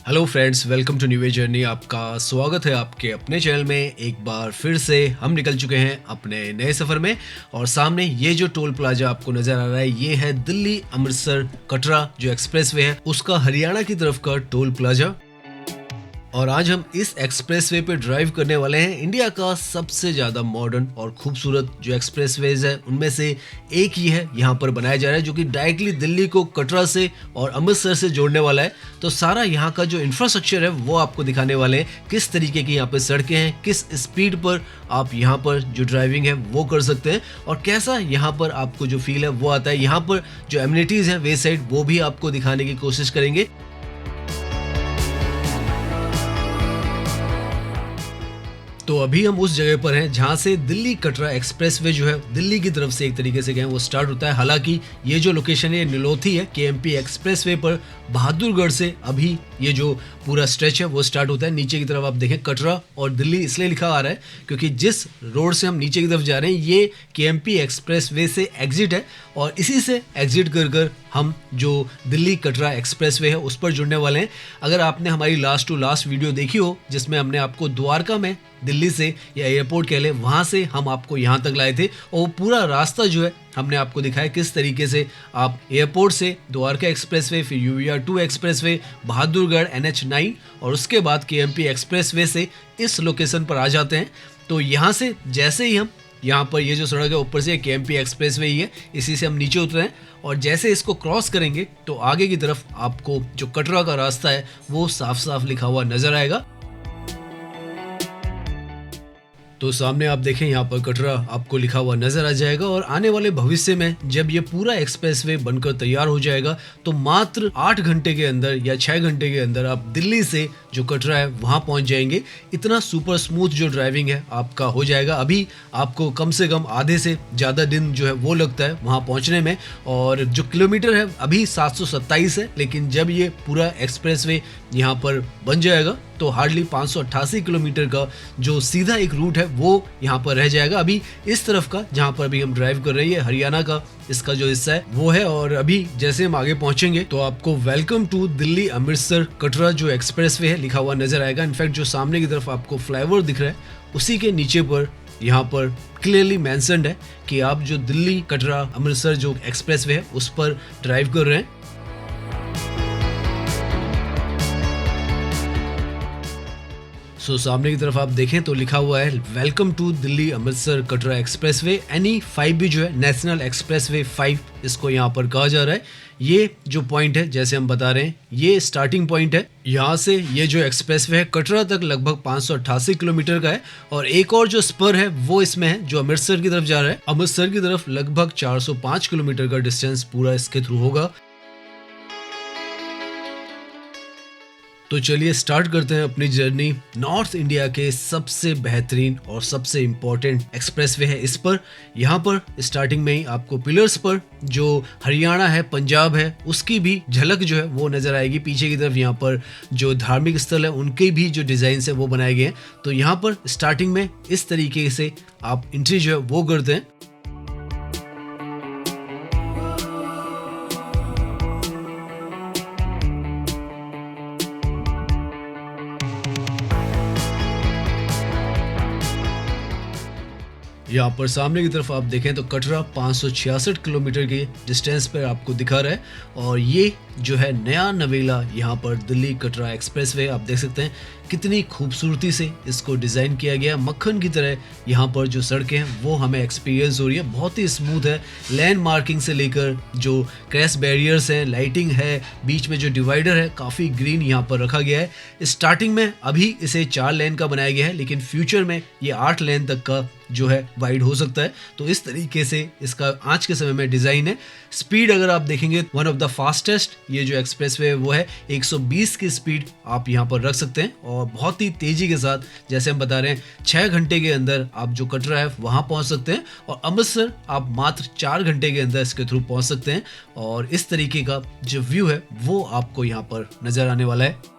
Hello friends, welcome to new journey. आपका स्वागत है आपके अपने चैनल में। एक बार फिर से हम निकल चुके हैं अपने नए सफ़र में और सामने ये जो टोल प्लाजा आपको नज़र आ रहा है ये है दिल्ली अमृतसर कटरा जो एक्सप्रेसवे है उसका हरियाणा की तरफ का टोल प्लाजा। और आज हम इस एक्सप्रेसवे पे ड्राइव करने वाले हैं इंडिया का सबसे ज़्यादा मॉडर्न और खूबसूरत जो एक्सप्रेसवेज है उनमें से एक ही है यहाँ पर बनाया जा रहा है, जो कि डायरेक्टली दिल्ली को कटरा से और अमृतसर से जोड़ने वाला है। तो सारा यहाँ का जो इंफ्रास्ट्रक्चर है वो आपको दिखाने वाले हैं, किस तरीके की यहाँ पर सड़कें हैं, किस स्पीड पर आप यहाँ पर जो ड्राइविंग है वो कर सकते हैं और कैसा यहाँ पर आपको जो फील है वो आता है। यहाँ पर जो एमिनिटीज़ हैं वे साइड वो भी आपको दिखाने की कोशिश करेंगे। तो अभी हम उस जगह पर हैं जहाँ से दिल्ली कटरा एक्सप्रेसवे जो है दिल्ली की तरफ से एक तरीके से गए वो स्टार्ट होता है। हालांकि ये जो लोकेशन है निलोथी है, केएमपी एक्सप्रेसवे पर बहादुरगढ़ से अभी ये जो पूरा स्ट्रेच है वो स्टार्ट होता है। नीचे की तरफ आप देखें कटरा और दिल्ली इसलिए लिखा आ रहा है क्योंकि जिस रोड से हम नीचे की तरफ जा रहे हैं ये केएमपी एक्सप्रेसवे से एग्जिट है और इसी से एग्जिट कर हम जो दिल्ली कटरा एक्सप्रेसवे है उस पर जुड़ने वाले हैं। अगर आपने हमारी लास्ट टू लास्ट वीडियो देखी हो जिसमें हमने आपको द्वारका में दिल्ली से या एयरपोर्ट कह ले वहाँ से हम आपको यहाँ तक लाए थे और वो पूरा रास्ता जो है हमने आपको दिखाया किस तरीके से आप एयरपोर्ट से द्वारका एक्सप्रेसवे, फिर UVR2 एक्सप्रेसवे, बहादुरगढ़ NH9 और उसके बाद केएमपी एक्सप्रेसवे से इस लोकेशन पर आ जाते हैं। तो यहाँ से जैसे ही हम यहाँ पर ये जो सड़क है ऊपर से केएमपी एक्सप्रेसवे ही है, इसी से हम नीचे उतरे हैं और जैसे इसको क्रॉस करेंगे तो आगे की तरफ आपको जो कटरा का रास्ता है वो साफ साफ लिखा हुआ नजर आएगा। तो सामने आप देखें यहाँ पर कटरा आपको लिखा हुआ नजर आ जाएगा और आने वाले भविष्य में जब ये पूरा एक्सप्रेसवे बनकर तैयार हो जाएगा तो मात्र 8 घंटे के अंदर या 6 घंटे के अंदर आप दिल्ली से जो कटरा है वहाँ पहुँच जाएंगे। इतना सुपर स्मूथ जो ड्राइविंग है आपका हो जाएगा। अभी आपको कम से कम आधे से ज़्यादा दिन जो है वो लगता है वहाँ पहुँचने में और जो किलोमीटर है अभी 727 है, लेकिन जब ये पूरा एक्सप्रेसवे यहाँ पर बन जाएगा तो हार्डली 588 किलोमीटर का जो सीधा एक रूट है वो यहाँ पर रह जाएगा। अभी इस तरफ का जहाँ पर अभी हम ड्राइव कर रहे हैं हरियाणा का इसका जो हिस्सा है वो है और अभी जैसे हम आगे पहुंचेंगे तो आपको वेलकम टू दिल्ली अमृतसर कटरा जो एक्सप्रेसवे है लिखा हुआ नजर आएगा। इनफैक्ट जो सामने की तरफ आपको फ्लाईओवर दिख रहा है उसी के नीचे पर यहाँ पर क्लियरली मेंशन्ड है कि आप जो दिल्ली कटरा अमृतसर जो एक्सप्रेसवे है उस पर ड्राइव कर रहे हैं। सामने की तरफ आप देखें तो लिखा हुआ है welcome to Delhi Amritsar Katra expressway NE5B जो है नेशनल एक्सप्रेसवे 5 इसको यहाँ पर कहा जा रहा है। ये जो पॉइंट है जैसे हम बता रहे हैं ये स्टार्टिंग पॉइंट है। यहाँ से ये जो एक्सप्रेसवे है कटरा तक लगभग 588 किलोमीटर का है और एक और जो स्पर है वो इसमें है जो अमृतसर की तरफ जा रहा है। अमृतसर की तरफ लगभग 405 किलोमीटर का डिस्टेंस पूरा इसके थ्रू होगा। तो चलिए स्टार्ट करते हैं अपनी जर्नी। नॉर्थ इंडिया के सबसे बेहतरीन और सबसे इम्पोर्टेंट एक्सप्रेसवे है इस पर। यहाँ पर स्टार्टिंग में ही आपको पिलर्स पर जो हरियाणा है पंजाब है उसकी भी झलक जो है वो नजर आएगी। पीछे की तरफ यहाँ पर जो धार्मिक स्थल है उनके भी जो डिजाइन है वो बनाए गए हैं। तो यहाँ पर स्टार्टिंग में इस तरीके से आप एंट्री जो है वो करते हैं। यहाँ पर सामने की तरफ आप देखें तो कटरा 566 किलोमीटर के डिस्टेंस पर आपको दिखा रहा है और ये जो है नया नवेला यहाँ पर दिल्ली कटरा एक्सप्रेसवे आप देख सकते हैं कितनी खूबसूरती से इसको डिज़ाइन किया गया है। मक्खन की तरह यहाँ पर जो सड़कें हैं वो हमें एक्सपीरियंस हो रही है, बहुत ही स्मूथ है। लैंड मार्किंग से लेकर जो क्रैश बैरियर्स हैं, लाइटिंग है, बीच में जो डिवाइडर है काफ़ी ग्रीन यहाँ पर रखा गया है। स्टार्टिंग में अभी इसे 4 लेन का बनाया गया है लेकिन फ्यूचर में ये 8 लेन तक का जो है वाइड हो सकता है। तो इस तरीके से इसका आज के समय में डिज़ाइन है। स्पीड अगर आप देखेंगे वन ऑफ द फास्टेस्ट ये जो एक्सप्रेसवे वो है 120 की स्पीड आप यहाँ पर रख सकते हैं और बहुत ही तेजी के साथ जैसे हम बता रहे हैं 6 घंटे के अंदर आप जो कटरा है वहाँ पहुँच सकते हैं और अमृतसर आप मात्र 4 घंटे के अंदर इसके थ्रू पहुँच सकते हैं। और इस तरीके का जो व्यू है वो आपको यहाँ पर नज़र आने वाला है।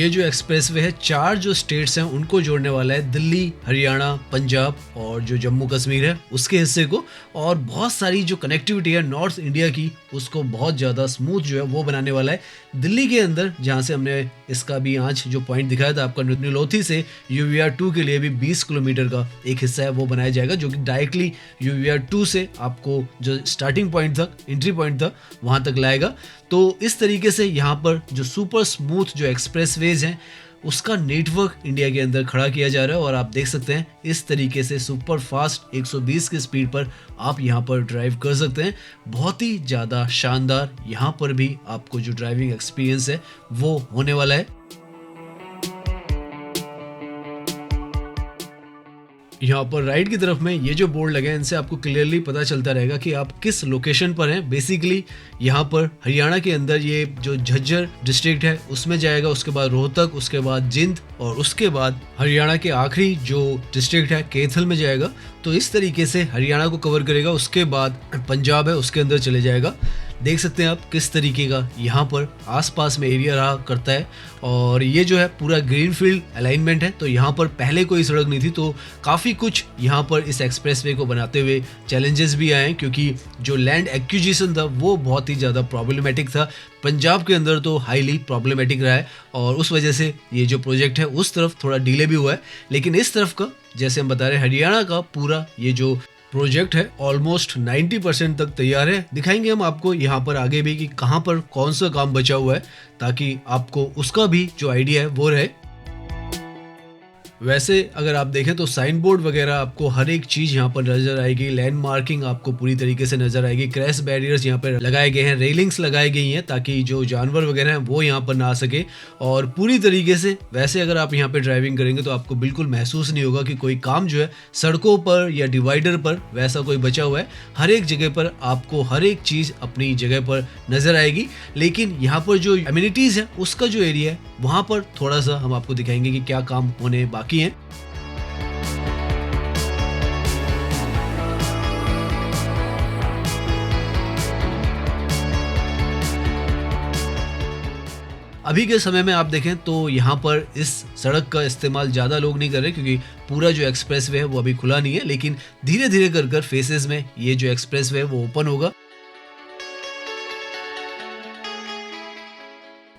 ये जो एक्सप्रेसवे है 4 जो स्टेट्स हैं उनको जोड़ने वाला है, दिल्ली, हरियाणा, पंजाब और जो जम्मू कश्मीर है उसके हिस्से को। और बहुत सारी जो कनेक्टिविटी है नॉर्थ इंडिया की उसको बहुत ज़्यादा स्मूथ जो है वो बनाने वाला है। दिल्ली के अंदर जहाँ से हमने इसका भी आज जो पॉइंट दिखाया था आपका, निलोथी से यूवीआर 2 के लिए भी 20 किलोमीटर का एक हिस्सा है वो बनाया जाएगा, जो कि डायरेक्टली यूवीआर 2 से आपको जो स्टार्टिंग पॉइंट था, एंट्री पॉइंट था, वहाँ तक लाएगा। तो इस तरीके से यहाँ पर जो सुपर स्मूथ जो एक्सप्रेसवेज हैं उसका नेटवर्क इंडिया के अंदर खड़ा किया जा रहा है। और आप देख सकते हैं इस तरीके से सुपर फास्ट 120 की स्पीड पर आप यहाँ पर ड्राइव कर सकते हैं। बहुत ही ज़्यादा शानदार यहाँ पर भी आपको जो ड्राइविंग एक्सपीरियंस है वो होने वाला है। यहाँ पर राइट की तरफ में ये जो बोर्ड लगे हैं इनसे आपको क्लियरली पता चलता रहेगा कि आप किस लोकेशन पर हैं। बेसिकली यहाँ पर हरियाणा के अंदर ये जो झज्जर डिस्ट्रिक्ट है उसमें जाएगा, उसके बाद रोहतक, उसके बाद जिंद और उसके बाद हरियाणा के आखिरी जो डिस्ट्रिक्ट है कैथल में जाएगा। तो इस तरीके से हरियाणा को कवर करेगा। उसके बाद पंजाब है उसके अंदर चले जाएगा। देख सकते हैं आप किस तरीके का यहाँ पर आसपास में एरिया रहा करता है। और ये जो है पूरा ग्रीनफील्ड अलाइनमेंट है, तो यहाँ पर पहले कोई सड़क नहीं थी, तो काफ़ी कुछ यहाँ पर इस एक्सप्रेसवे को बनाते हुए चैलेंजेस भी आए हैं, क्योंकि जो लैंड एक्विजिशन था वो बहुत ही ज़्यादा प्रॉब्लमेटिक था। पंजाब के अंदर तो हाईली प्रॉब्लमेटिक रहा है और उस वजह से ये जो प्रोजेक्ट है उस तरफ थोड़ा डिले भी हुआ है। लेकिन इस तरफ का जैसे हम बता रहे हैं हरियाणा का पूरा ये जो प्रोजेक्ट है ऑलमोस्ट 90% तक तैयार है। दिखाएंगे हम आपको यहाँ पर आगे भी कि कहाँ पर कौन सा काम बचा हुआ है, ताकि आपको उसका भी जो आइडिया है वो रहे। वैसे अगर आप देखें तो साइन बोर्ड वगैरह आपको हर एक चीज़ यहाँ पर नज़र आएगी, लैंड मार्किंग आपको पूरी तरीके से नज़र आएगी, क्रैश बैरियर्स यहाँ पर लगाए गए हैं, रेलिंग्स लगाई गई हैं ताकि जो जानवर वगैरह हैं वो यहाँ पर ना आ सके। और पूरी तरीके से वैसे अगर आप यहाँ पे ड्राइविंग करेंगे तो आपको बिल्कुल महसूस नहीं होगा कि कोई काम जो है सड़कों पर या डिवाइडर पर वैसा कोई बचा हुआ है। हर एक जगह पर आपको हर एक चीज़ अपनी जगह पर नज़र आएगी। लेकिन यहाँ पर जो एमिनिटीज़ है उसका जो एरिया है वहाँ पर थोड़ा सा हम आपको दिखाएंगे कि क्या काम होने बाकी हैं। अभी के समय में आप देखें तो यहाँ पर इस सड़क का इस्तेमाल ज़्यादा लोग नहीं कर रहे, क्योंकि पूरा जो एक्सप्रेसवे है वो अभी खुला नहीं है। लेकिन धीरे धीरे कर फेसेस में ये जो एक्सप्रेसवे है वो ओपन होगा।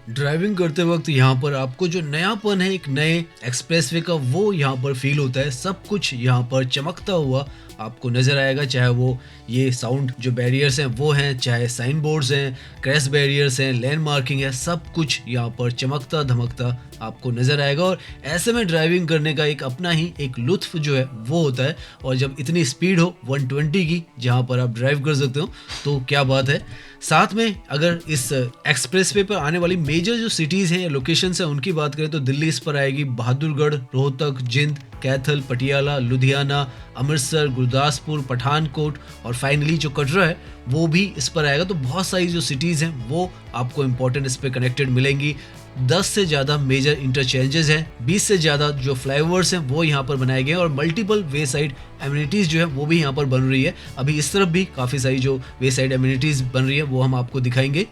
ड्राइविंग करते वक्त यहाँ पर आपको जो नयापन है एक नए एक्सप्रेसवे का वो यहाँ पर फील होता है। सब कुछ यहाँ पर चमकता हुआ आपको नज़र आएगा, चाहे वो ये साउंड जो बैरियर्स हैं वो हैं, चाहे साइन बोर्ड्स हैं, क्रैश बैरियर्स हैं, लैंड मार्किंग है, सब कुछ यहाँ पर चमकता धमकता आपको नज़र आएगा। और ऐसे में ड्राइविंग करने का एक अपना ही एक लुत्फ जो है वो होता है। और जब इतनी स्पीड हो 120 की जहाँ पर आप ड्राइव कर सकते हो तो क्या बात है। साथ में अगर इस एक्सप्रेसवे पर आने वाली मेजर जो सिटीज़ हैं या लोकेशंस हैं उनकी बात करें तो दिल्ली इस पर आएगी, बहादुरगढ़, रोहतक, जिंद, कैथल, पटियाला, लुधियाना, अमृतसर, गुरदासपुर, पठानकोट और फाइनली जो कटरा है वो भी इस पर आएगा। तो बहुत सारी जो सिटीज़ हैं वो आपको इम्पोर्टेंट इस पर कनेक्टेड मिलेंगी। 10 से ज़्यादा मेजर इंटरचेंजेस हैं, 20 से ज़्यादा जो फ्लाईओवर्स हैं वो यहाँ पर बनाए गए हैं और मल्टीपल वे साइड एमिनिटीज़ जो है वो भी यहाँ पर बन रही है। अभी इस तरफ भी काफ़ी सारी जो वे साइड एमिनिटीज़ बन रही है वो हम आपको दिखाएंगे।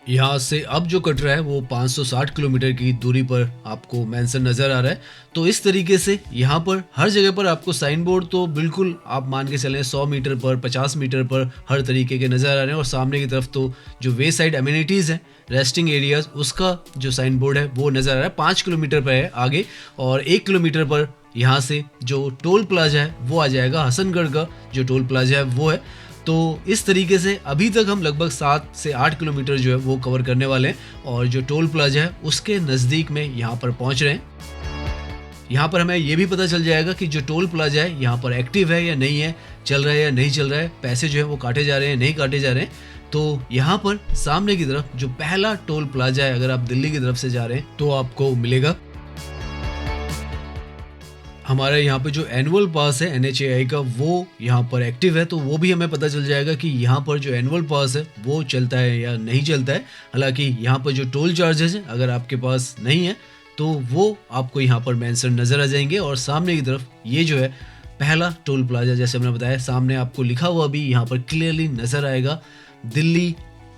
यहाँ से अब जो कट रहा है वो 560 किलोमीटर की दूरी पर आपको मेंशन नज़र आ रहा है। तो इस तरीके से यहाँ पर हर जगह पर आपको साइन बोर्ड तो बिल्कुल आप मान के चलें 100 मीटर पर, 50 मीटर पर हर तरीके के नज़र आ रहे हैं। और सामने की तरफ तो जो वे साइड एमिनिटीज़ हैं, रेस्टिंग एरियाज, उसका जो साइन बोर्ड है वो नज़र आ रहा है। 5 किलोमीटर पर है आगे और 1 किलोमीटर पर यहाँ से जो टोल प्लाजा है वो आ जाएगा। हसनगढ़ का जो टोल प्लाजा है वो है। तो इस तरीके से अभी तक हम लगभग 7 से 8 किलोमीटर जो है वो कवर करने वाले हैं और जो टोल प्लाजा है उसके नज़दीक में यहाँ पर पहुँच रहे हैं। यहाँ पर हमें ये भी पता चल जाएगा कि जो टोल प्लाजा है यहाँ पर एक्टिव है या नहीं है, चल रहा है या नहीं चल रहा है, पैसे जो है वो काटे जा रहे हैं नहीं काटे जा रहे हैं। तो यहाँ पर सामने की तरफ जो पहला टोल प्लाजा है, अगर आप दिल्ली की तरफ से जा रहे हैं तो आपको मिलेगा। हमारे यहाँ पे जो एनुअल पास है NHAI का वो यहाँ पर एक्टिव है, तो वो भी हमें पता चल जाएगा कि यहाँ पर जो एनुअल पास है वो चलता है या नहीं चलता है। हालांकि यहाँ पर जो टोल चार्जेस हैं अगर आपके पास नहीं है तो वो आपको यहाँ पर मेंशन नज़र आ जाएंगे। और सामने की तरफ ये जो है पहला टोल प्लाजा, जैसे हमने बताया, सामने आपको लिखा हुआ भी यहाँ पर क्लियरली नज़र आएगा, दिल्ली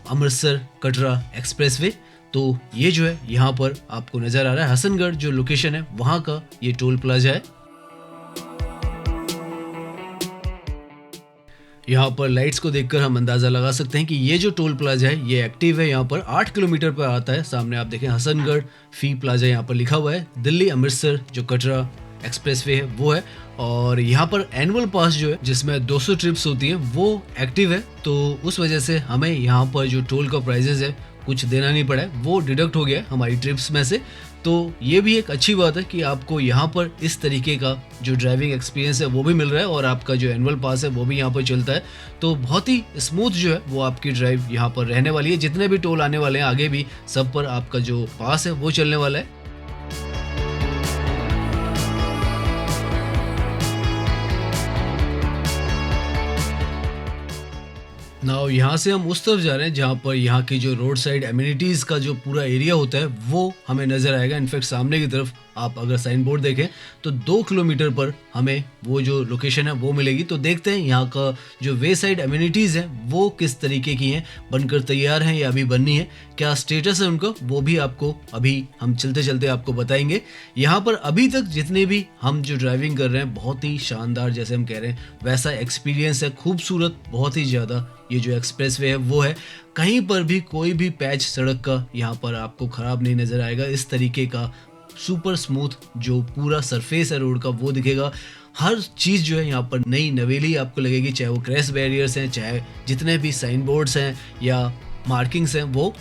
अमृतसर कटरा एक्सप्रेसवे। तो ये जो है यहाँ पर आपको नज़र आ रहा है हसनगढ़ जो लोकेशन है वहाँ का ये टोल प्लाजा है। यहाँ पर लाइट्स को देखकर हम अंदाज़ा लगा सकते हैं कि ये जो टोल प्लाजा है ये एक्टिव है। यहाँ पर 8 किलोमीटर पर आता है। सामने आप देखें हसनगढ़ फी प्लाजा यहाँ पर लिखा हुआ है। दिल्ली अमृतसर जो कटरा एक्सप्रेसवे है वो है। और यहाँ पर एनुअल पास जो है जिसमें 200 ट्रिप्स होती है वो एक्टिव है। तो उस वजह से हमें यहाँ पर जो टोल का प्राइजेस है कुछ देना नहीं पड़ा है, वो डिडक्ट हो गया है हमारी ट्रिप्स में से। तो ये भी एक अच्छी बात है कि आपको यहाँ पर इस तरीके का जो ड्राइविंग एक्सपीरियंस है वो भी मिल रहा है और आपका जो एनुअल पास है वो भी यहाँ पर चलता है। तो बहुत ही स्मूथ जो है वो आपकी ड्राइव यहाँ पर रहने वाली है। जितने भी टोल आने वाले हैं आगे भी सब पर आपका जो पास है वो चलने वाला है। नाउ यहाँ से हम उस तरफ जा रहे हैं जहाँ पर यहाँ की जो रोड साइड एमिनिटीज़ का जो पूरा एरिया होता है वो हमें नज़र आएगा। इनफैक्ट सामने की तरफ आप अगर साइन बोर्ड देखें तो 2 किलोमीटर पर हमें वो जो लोकेशन है वो मिलेगी। तो देखते हैं यहाँ का जो वे साइड एमिनिटीज़ हैं वो किस तरीके की हैं, बनकर तैयार हैं या अभी बननी है, क्या स्टेटस है उनका, वो भी आपको अभी हम चलते चलते आपको बताएंगे। यहाँ पर अभी तक जितने भी हम जो ड्राइविंग कर रहे हैं बहुत ही शानदार, जैसे हम कह रहे हैं वैसा एक्सपीरियंस है, खूबसूरत, बहुत ही ज़्यादा ये जो एक्सप्रेसवे है वो है। कहीं पर भी कोई भी पैच सड़क का यहाँ पर आपको ख़राब नहीं नज़र आएगा। इस तरीके का सुपर स्मूथ जो पूरा सरफेस है रोड का वो दिखेगा। हर चीज़ जो है यहाँ पर नई नवेली आपको लगेगी, चाहे वो क्रैश बैरियर्स हैं, चाहे जितने भी साइन बोर्ड्स हैं या मार्किंग्स हैं वो।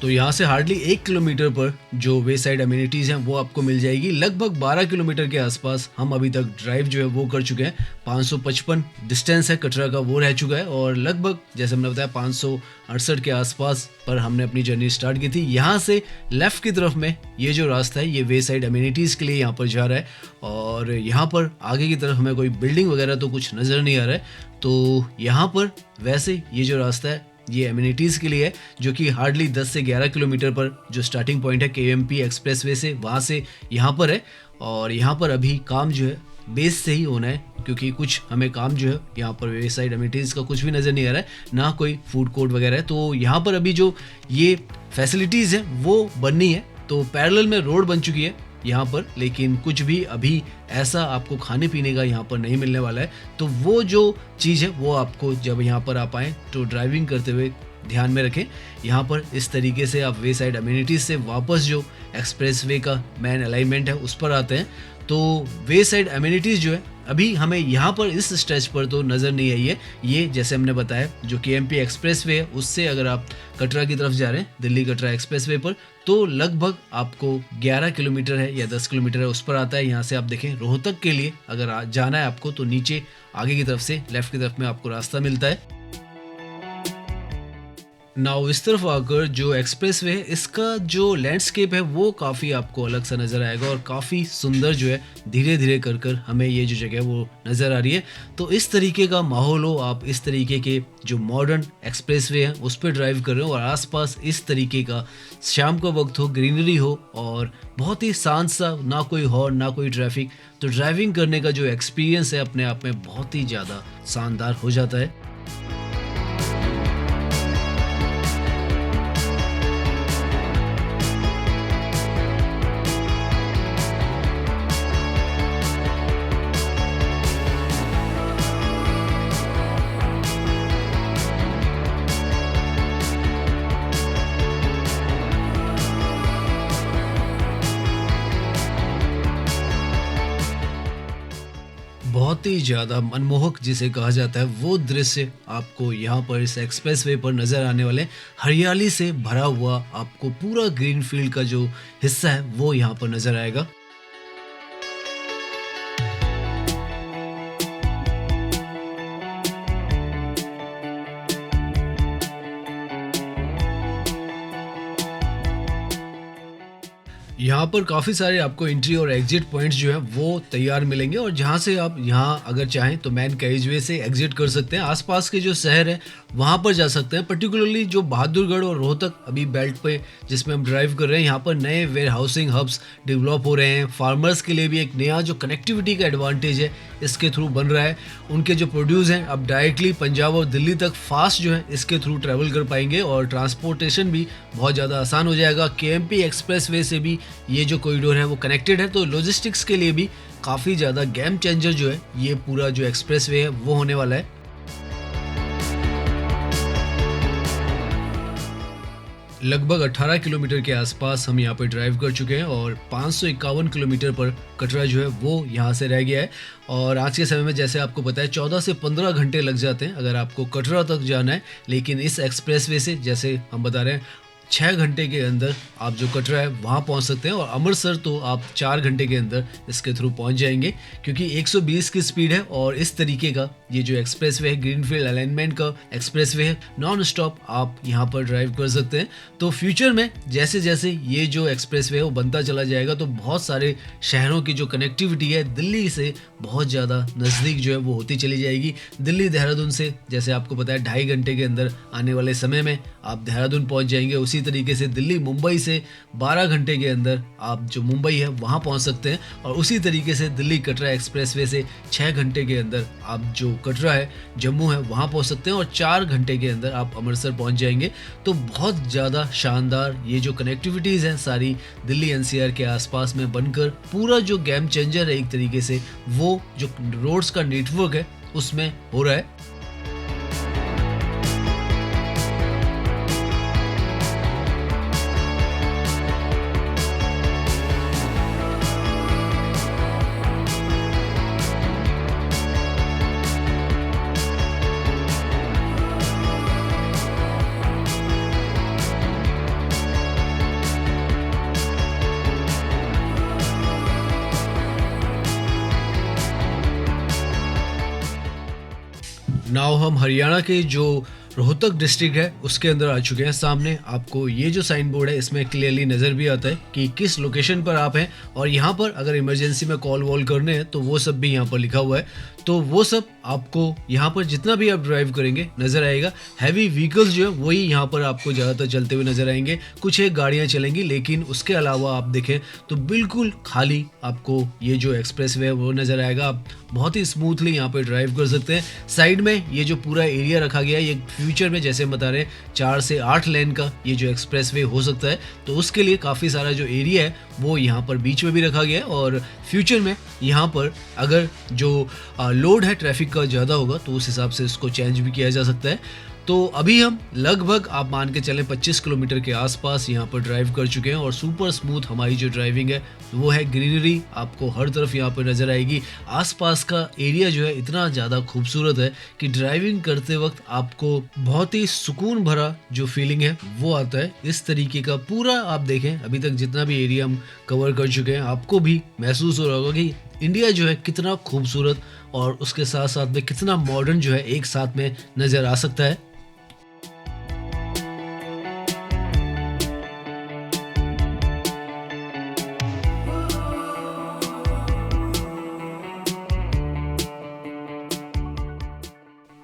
तो यहाँ से हार्डली 1 किलोमीटर पर जो वे साइड अम्यूनिटीज़ हैं वो आपको मिल जाएगी। लगभग 12 किलोमीटर के आसपास हम अभी तक ड्राइव जो है वो कर चुके हैं। 555 डिस्टेंस है कटरा का वो रह चुका है और लगभग जैसे हमने बताया 568 के आसपास पर हमने अपनी जर्नी स्टार्ट की थी। यहाँ से लेफ़्ट की तरफ में ये जो रास्ता है ये वे साइड अम्यूनिटीज़ के लिए यहाँ पर जा रहा है और यहाँ पर आगे की तरफ हमें कोई बिल्डिंग वगैरह तो कुछ नज़र नहीं आ रहा है। तो यहाँ पर वैसे ये जो रास्ता है ये एमिनिटीज़ के लिए है जो कि हार्डली 10 से 11 किलोमीटर पर जो स्टार्टिंग पॉइंट है केएमपी एक्सप्रेसवे से वहाँ से यहाँ पर है। और यहाँ पर अभी काम जो है बेस से ही होना है क्योंकि कुछ हमें काम जो है यहाँ पर वे साइड एमिनिटीज़ का कुछ भी नज़र नहीं आ रहा है, ना कोई फूड कोर्ट वगैरह है। तो यहाँ पर अभी जो ये फैसिलिटीज़ है वो बननी है। तो पैरेलल में रोड बन चुकी है यहाँ पर, लेकिन कुछ भी अभी ऐसा आपको खाने पीने का यहाँ पर नहीं मिलने वाला है। तो वो जो चीज़ है वो आपको जब यहाँ पर आप आएँ तो ड्राइविंग करते हुए ध्यान में रखें। यहाँ पर इस तरीके से आप वे साइड अम्यूनिटीज़ से वापस जो एक्सप्रेसवे का मेन अलाइनमेंट है उस पर आते हैं। तो वे साइड अम्यूनिटीज़ जो है अभी हमें यहाँ पर इस स्ट्रेच पर तो नज़र नहीं आई है। ये जैसे हमने बताया जो केएमपी एक्सप्रेसवे है उससे अगर आप कटरा की तरफ जा रहे हैं दिल्ली कटरा एक्सप्रेसवे पर तो लगभग आपको 11 किलोमीटर है या 10 किलोमीटर है उस पर आता है। यहाँ से आप देखें रोहतक के लिए अगर जाना है आपको तो नीचे आगे की तरफ से लेफ़्ट की तरफ में आपको रास्ता मिलता है। नाउ इस तरफ आकर जो एक्सप्रेसवे है इसका जो लैंडस्केप है वो काफ़ी आपको अलग सा नज़र आएगा और काफ़ी सुंदर जो है धीरे धीरे कर कर हमें ये जो जगह है वो नज़र आ रही है। तो इस तरीके का माहौल हो, आप इस तरीके के जो मॉडर्न एक्सप्रेसवे हैं उस पर ड्राइव कर रहे हो और आसपास इस तरीके का शाम का वक्त हो, ग्रीनरी हो और बहुत ही शांत सा, ना कोई हॉर्न ना कोई ट्रैफिक, तो ड्राइविंग करने का जो एक्सपीरियंस है अपने आप में बहुत ही ज़्यादा शानदार हो जाता है। बहुत ही ज़्यादा मनमोहक जिसे कहा जाता है वो दृश्य आपको यहाँ पर इस एक्सप्रेसवे पर नज़र आने वाले। हरियाली से भरा हुआ आपको पूरा ग्रीन फील्ड का जो हिस्सा है वो यहाँ पर नज़र आएगा। यहाँ पर काफ़ी सारे आपको एंट्री और एग्जिट पॉइंट्स जो हैं वो तैयार मिलेंगे, और जहाँ से आप यहाँ अगर चाहें तो मेन कैरिजवे से एग्जिट कर सकते हैं। आसपास के जो शहर हैं वहाँ पर जा सकते हैं, पर्टिकुलरली जो बहादुरगढ़ और रोहतक अभी बेल्ट पे जिसमें हम ड्राइव कर रहे हैं, यहाँ पर नए वेयर हाउसिंग हब्स डेवलप हो रहे हैं। फार्मर्स के लिए भी एक नया जो कनेक्टिविटी का एडवांटेज है इसके थ्रू बन रहा है। उनके जो प्रोड्यूस हैं अब डायरेक्टली पंजाब और दिल्ली तक फास्ट जो है इसके थ्रू ट्रैवल कर पाएंगे, और ट्रांसपोर्टेशन भी बहुत ज़्यादा आसान हो जाएगा। केएमपी एक्सप्रेसवे से भी ये जो कॉरिडोर है वो कनेक्टेड है, तो लॉजिस्टिक्स के लिए भी काफ़ी ज़्यादा गेम चेंजर जो है ये पूरा जो एक्सप्रेसवे है वो होने वाला है। लगभग 18 किलोमीटर के आसपास हम यहाँ पर ड्राइव कर चुके हैं, और 551 किलोमीटर पर कटरा जो है वो यहाँ से रह गया है। और आज के समय में जैसे आपको पता है 14 से 15 घंटे लग जाते हैं अगर आपको कटरा तक जाना है, लेकिन इस एक्सप्रेसवे से जैसे हम बता रहे हैं 6 घंटे के अंदर आप जो कटरा है वहाँ पहुँच सकते हैं, और अमृतसर तो आप 4 घंटे के अंदर इसके थ्रू पहुँच जाएंगे, क्योंकि 120 की स्पीड है। और इस तरीके का ये जो एक्सप्रेसवे है ग्रीनफील्ड अलाइनमेंट का एक्सप्रेसवे है, नॉन स्टॉप आप यहाँ पर ड्राइव कर सकते हैं। तो फ्यूचर में जैसे जैसे ये जो एक्सप्रेसवे है वो बनता चला जाएगा तो बहुत सारे शहरों की जो कनेक्टिविटी है दिल्ली से बहुत ज़्यादा नज़दीक जो है वो होती चली जाएगी। दिल्ली देहरादून से जैसे आपको पता है 2.5 घंटे के अंदर आने वाले समय में आप देहरादून पहुँच जाएंगे, उसी तरीके से दिल्ली मुंबई से 12 घंटे के अंदर आप जो मुंबई है वहाँ पहुँच सकते हैं, और उसी तरीके से दिल्ली कटरा एक्सप्रेसवे से 6 घंटे के अंदर आप जो कटरा है जम्मू है वहाँ पहुँच सकते हैं, और 4 घंटे के अंदर आप अमृतसर पहुँच जाएंगे। तो बहुत ज़्यादा शानदार ये जो कनेक्टिविटीज़ हैं सारी दिल्ली एनसीआर के आसपास में बनकर पूरा जो गेम चेंजर है एक तरीके से वो जो रोड्स का नेटवर्क है उसमें हो रहा है। नाउ हम हरियाणा के जो रोहतक डिस्ट्रिक्ट है उसके अंदर आ चुके हैं। सामने आपको ये जो साइन बोर्ड है इसमें क्लियरली नज़र भी आता है कि किस लोकेशन पर आप हैं, और यहाँ पर अगर इमरजेंसी में कॉल वॉल करने हैं तो वो सब भी यहाँ पर लिखा हुआ है। तो वो सब आपको यहाँ पर जितना भी आप ड्राइव करेंगे नज़र आएगा। हैवी व्हीकल्स जो है वही यहाँ पर आपको ज़्यादातर चलते हुए नज़र आएंगे, कुछ एक गाड़ियाँ चलेंगी, लेकिन उसके अलावा आप देखें तो बिल्कुल खाली आपको ये जो एक्सप्रेसवे है वो नज़र आएगा। आप बहुत ही स्मूथली यहाँ पर ड्राइव कर सकते हैं। साइड में ये जो पूरा एरिया रखा गया है ये फ्यूचर में जैसे हम बता रहे हैं 4 से 8 लेन का ये जो एक्सप्रेसवे हो सकता है, तो उसके लिए काफ़ी सारा जो एरिया है वो यहाँ पर बीच में भी रखा गया है। और फ्यूचर में यहाँ पर अगर जो लोड है ट्रैफिक का ज़्यादा होगा तो उस हिसाब से इसको चेंज भी किया जा सकता है। तो अभी हम लगभग आप मान के चलें 25 किलोमीटर के आसपास यहाँ पर ड्राइव कर चुके हैं, और सुपर स्मूथ हमारी जो ड्राइविंग है वो है। ग्रीनरी आपको हर तरफ यहाँ पर नज़र आएगी। आसपास का एरिया जो है इतना ज़्यादा खूबसूरत है कि ड्राइविंग करते वक्त आपको बहुत ही सुकून भरा जो फीलिंग है वो आता है। इस तरीके का पूरा आप देखें अभी तक जितना भी एरिया हम कवर कर चुके हैं आपको भी महसूस हो रहा होगा कि इंडिया जो है कितना खूबसूरत और उसके साथ साथ में कितना मॉडर्न जो है एक साथ में नज़र आ सकता है।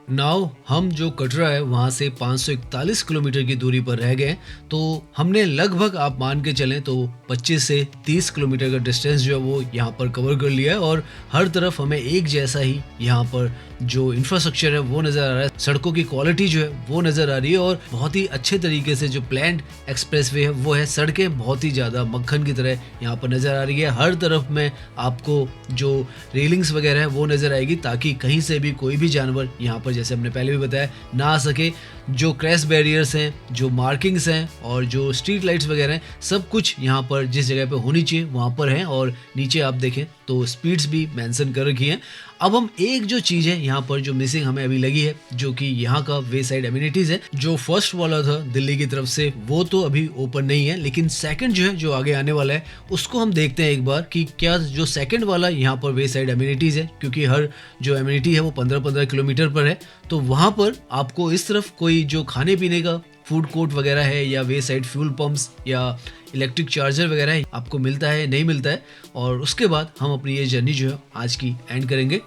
नाउ हम जो कटरा है वहाँ से 541 किलोमीटर की दूरी पर रह गए, तो हमने लगभग आप मान के चलें तो 25 से 30 किलोमीटर का डिस्टेंस जो है वो यहाँ पर कवर कर लिया है, और हर तरफ हमें एक जैसा ही यहाँ पर जो इंफ्रास्ट्रक्चर है वो नज़र आ रहा है। सड़कों की क्वालिटी जो है वो नज़र आ रही है, और बहुत ही अच्छे तरीके से जो प्लान्ड एक्सप्रेसवे है वो है। सड़कें बहुत ही ज़्यादा मक्खन की तरह यहाँ पर नज़र आ रही है। हर तरफ में आपको जो रेलिंग्स वगैरह है वो नज़र आएगी, ताकि कहीं से भी कोई भी जानवर यहाँ पर जैसे हमने पहले भी बताया ना आ सके। जो क्रैश बैरियर्स हैं, जो मार्किंग्स हैं और जो स्ट्रीट लाइट्स वगैरह हैं, सब कुछ यहाँ पर जिस जगह पे होनी चाहिए वहाँ पर हैं। और नीचे आप देखें तो स्पीड्स भी मेंशन कर रखी हैं। अब हम एक जो चीज़ है यहाँ पर जो मिसिंग हमें अभी लगी है, जो कि यहाँ का वे साइड एमिनिटीज़ है। जो फर्स्ट वाला था दिल्ली की तरफ से वो तो अभी ओपन नहीं है, लेकिन सेकंड जो है जो आगे आने वाला है उसको हम देखते हैं एक बार कि क्या जो सेकंड वाला यहाँ पर वे साइड एमिनिटीज़ है, क्योंकि हर जो एमिनिटी है वो 15-15 किलोमीटर पर है। तो वहाँ पर आपको इस तरफ कोई जो खाने पीने का फूड कोर्ट वगैरह है या वे साइड फ्यूल पंप्स या इलेक्ट्रिक चार्जर वगैरह है, आपको मिलता है नहीं मिलता है, और उसके बाद हम अपनी ये जर्नी जो है आज की एंड करेंगे।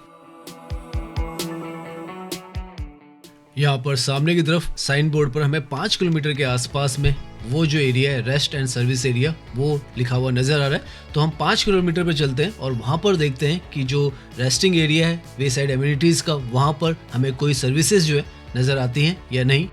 यहाँ पर सामने की तरफ साइन बोर्ड पर हमें 5 किलोमीटर के आसपास में वो जो एरिया है रेस्ट एंड सर्विस एरिया वो लिखा हुआ नज़र आ रहा है। तो हम 5 किलोमीटर पर चलते हैं और वहाँ पर देखते हैं कि जो रेस्टिंग एरिया है वे साइड एमिनिटीज़ का, वहाँ पर हमें कोई सर्विसेज जो है नज़र आती हैं या नहीं।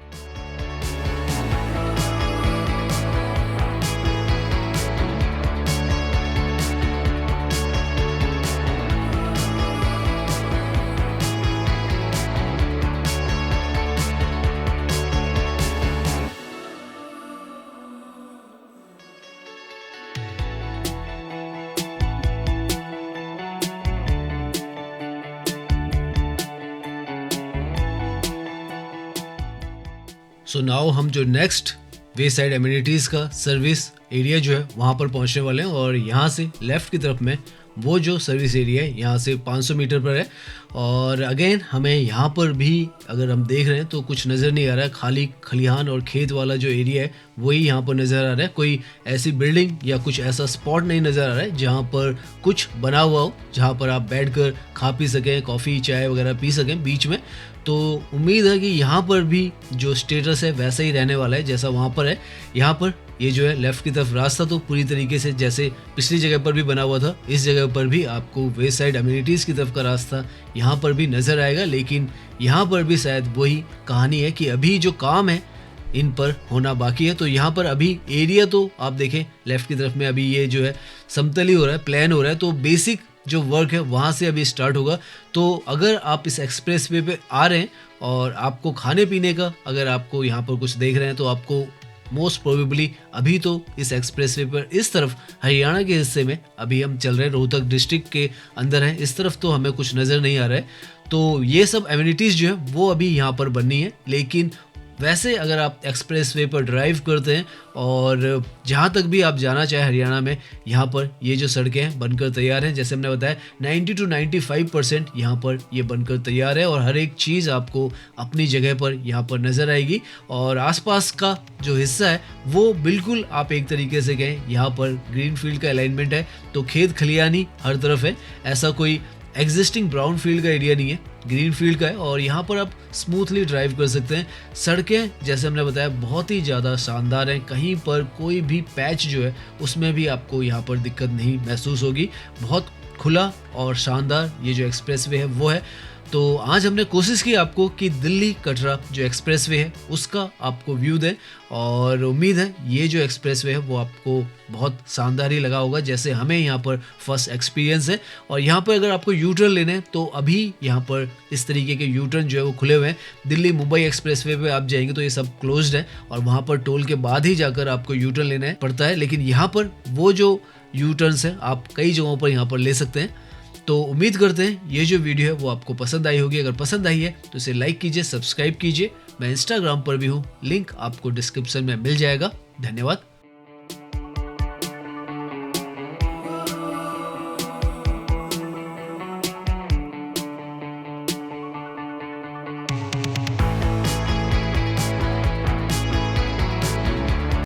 सो नाउ हम जो नेक्स्ट वे साइड एमिनिटीज़ का सर्विस एरिया जो है वहाँ पर पहुँचने वाले हैं, और यहाँ से लेफ़्ट की तरफ में वो जो सर्विस एरिया है यहाँ से 500 मीटर पर है। और अगेन हमें यहाँ पर भी अगर हम देख रहे हैं तो कुछ नज़र नहीं आ रहा है, खाली खलिहान और खेत वाला जो एरिया है वही यहाँ पर नज़र आ रहा है। कोई ऐसी बिल्डिंग या कुछ ऐसा स्पॉट नहीं नज़र आ रहा है जहाँ पर कुछ बना हुआ हो, जहाँ पर आप बैठकर खा पी सकें, कॉफ़ी चाय वगैरह पी सकें बीच में। तो उम्मीद है कि यहाँ पर भी जो स्टेटस है वैसा ही रहने वाला है जैसा वहाँ पर है। यहाँ पर ये जो है लेफ़्ट की तरफ रास्ता तो पूरी तरीके से जैसे पिछली जगह पर भी बना हुआ था, इस जगह पर भी आपको वेस्ट साइड एमिनिटीज़ की तरफ का रास्ता यहाँ पर भी नज़र आएगा। लेकिन यहाँ पर भी शायद वही कहानी है कि अभी जो काम है इन पर होना बाकी है। तो यहाँ पर अभी एरिया तो आप देखें लेफ़्ट की तरफ में अभी ये जो है समतल ही हो रहा है, प्लान हो रहा है, तो बेसिक जो वर्क है वहाँ से अभी स्टार्ट होगा। तो अगर आप इस एक्सप्रेस वे पे आ रहे हैं और आपको खाने पीने का अगर आपको यहाँ पर कुछ देख रहे हैं तो आपको मोस्ट प्रोबेबली अभी तो इस एक्सप्रेस वे पर इस तरफ हरियाणा के हिस्से में अभी हम चल रहे हैं, रोहतक डिस्ट्रिक्ट के अंदर है, इस तरफ तो हमें कुछ नज़र नहीं आ रहा है। तो ये सब एमिनिटीज़ जो है वो अभी यहाँ पर बननी है। लेकिन वैसे अगर आप एक्सप्रेस वे पर ड्राइव करते हैं और जहाँ तक भी आप जाना चाहें हरियाणा में, यहाँ पर ये जो सड़कें हैं बनकर तैयार हैं। जैसे हमने बताया 90 to 95% यहाँ पर ये बनकर तैयार है और हर एक चीज़ आपको अपनी जगह पर यहाँ पर नज़र आएगी। और आसपास का जो हिस्सा है वो बिल्कुल आप एक तरीके से कहें यहाँ पर ग्रीन फील्ड का अलाइनमेंट है, तो खेत खलियानी हर तरफ है, ऐसा कोई एग्जिस्टिंग ब्राउन फील्ड का एरिया नहीं है, ग्रीन फील्ड का है। और यहाँ पर आप स्मूथली ड्राइव कर सकते हैं। सड़कें जैसे हमने बताया बहुत ही ज़्यादा शानदार हैं, कहीं पर कोई भी पैच जो है उसमें भी आपको यहाँ पर दिक्कत नहीं महसूस होगी। बहुत खुला और शानदार ये जो एक्सप्रेस वे है वो है। तो आज हमने कोशिश की आपको कि दिल्ली कटरा जो एक्सप्रेस वे है उसका आपको व्यू दें, और उम्मीद है ये जो एक्सप्रेस वे है वो आपको बहुत शानदार ही लगा होगा जैसे हमें यहाँ पर फर्स्ट एक्सपीरियंस है। और यहाँ पर अगर आपको यू टर्न लेने हैं तो अभी यहाँ पर इस तरीके के यू टर्न जो है वो खुले हुए हैं। दिल्ली मुंबई एक्सप्रेस वे पे आप जाएंगे तो ये सब क्लोज्ड है और वहाँ पर टोल के बाद ही जाकर आपको यू टर्न लेना पड़ता है। लेकिन यहाँ पर वो जो यू टर्न्स है आप कई जगहों पर यहाँ पर ले सकते हैं। तो उम्मीद करते हैं ये जो वीडियो है वो आपको पसंद आई होगी। अगर पसंद आई है तो इसे लाइक कीजिए, सब्सक्राइब कीजिए। मैं इंस्टाग्राम पर भी हूँ, लिंक आपको डिस्क्रिप्शन में मिल जाएगा। धन्यवाद।